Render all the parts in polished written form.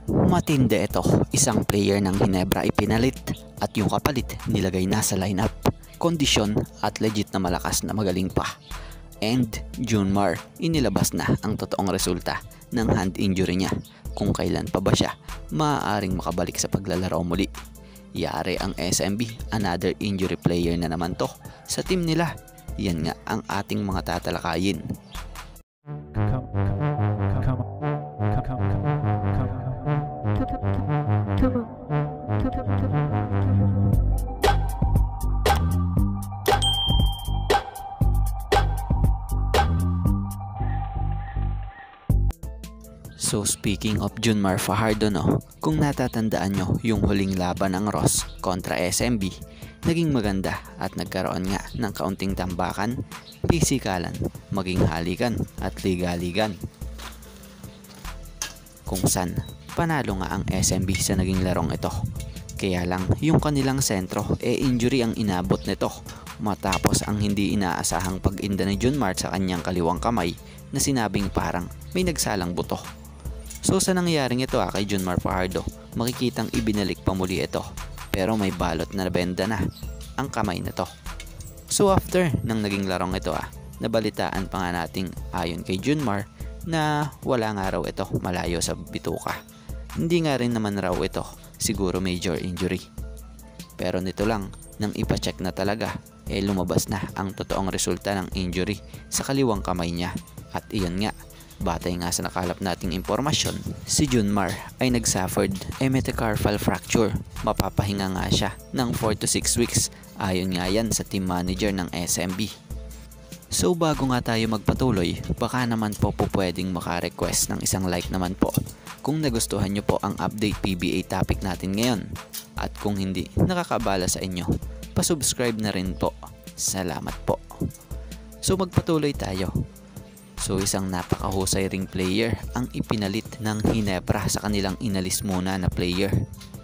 Matindi ito, isang player ng Ginebra ipinalit at yung kapalit nilagay na sa lineup. Kondisyon at legit na malakas na magaling pa. And Junmar, inilabas na ang totoong resulta ng hand injury niya, kung kailan pa ba siya maaaring makabalik sa paglalaro muli. Yari ang SMB, another injury player na naman to sa team nila. Yan nga ang ating mga tatalakayin. So speaking of Junmar Fajardo, kung natatandaan nyo yung huling laban ng Ross kontra SMB, naging maganda at nagkaroon nga ng kaunting tambakan, pisikalan, maging halikan at liga-ligan. Kung saan panalo nga ang SMB sa naging larong ito. Kaya lang yung kanilang sentro injury ang inabot nito matapos ang hindi inaasahang pag-inda ni Junmar sa kanyang kaliwang kamay na sinabing parang may nagsalang buto. So sa nangyaring ito kay Junmar Fajardo, makikitang ibinalik pa muli ito pero may balot na benda na ang kamay nito. So after nang naging larong ito nabalitaan pa nga nating ayon kay Junmar na wala nga raw ito malayo sa bituka. Hindi nga rin naman raw ito siguro major injury. Pero nito lang nang ipacheck na talaga lumabas na ang totoong resulta ng injury sa kaliwang kamay niya. At iyon nga, batay nga sa nakalap nating impormasyon, si Junmar ay nagsuffered metacarpal fracture. Mapapahinga nga siya ng 4 to 6 weeks ayon nga yan sa team manager ng SMB. So bago nga tayo magpatuloy, baka naman po pwedeng maka-request ng isang like naman po kung nagustuhan nyo po ang update PBA topic natin ngayon. At kung hindi nakakabala sa inyo, pasubscribe na rin po. Salamat po. So magpatuloy tayo. So isang napakahusay ring player ang ipinalit ng Ginebra sa kanilang inalis muna na player.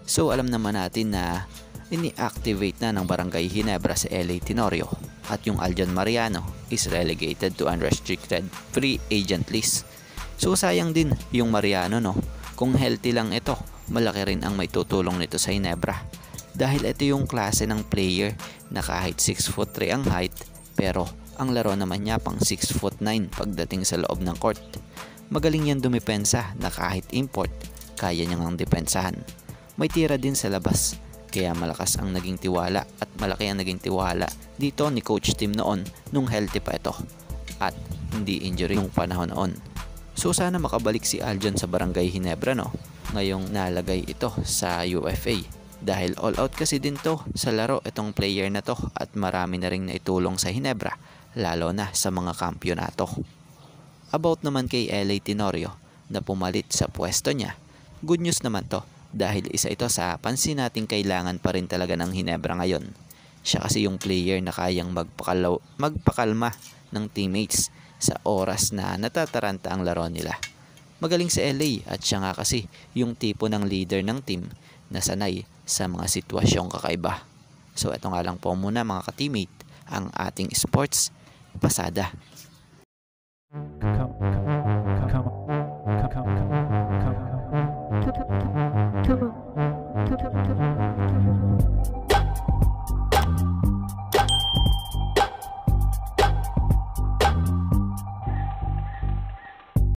So alam naman natin na ini-activate na ng Barangay Ginebra sa LA Tenorio at yung Aljon Mariano is relegated to unrestricted free agent list. So sayang din yung Mariano kung healthy lang ito, malaki rin ang may tutulong nito sa Ginebra. Dahil ito yung klase ng player na kahit 6'3" ang height pero ang laro naman niya pang 6'9" pagdating sa loob ng court. Magaling yan dumepensa na kahit import, kaya niyang ang depensahan. May tira din sa labas, kaya malakas ang naging tiwala at malaki ang naging tiwala dito ni Coach Tim noon nung healthy pa ito at hindi injury nung panahon noon. So sana makabalik si Aljon sa Barangay Ginebra ngayong nalagay ito sa UFA. Dahil all out kasi din to sa laro itong player na to at marami na ring naitulong sa Ginebra lalo na sa mga kampyonato. About naman kay LA Tenorio na pumalit sa pwesto niya, good news naman to dahil isa ito sa pansin nating kailangan pa rin talaga ng Ginebra ngayon. Siya kasi yung player na kayang magpakalma ng teammates sa oras na natataranta ang laro nila. Magaling sa LA at siya nga kasi yung tipo ng leader ng team na sanay sa mga sitwasyong kakaiba. So ito nga lang po muna mga ka-teammate ang ating sports pasada.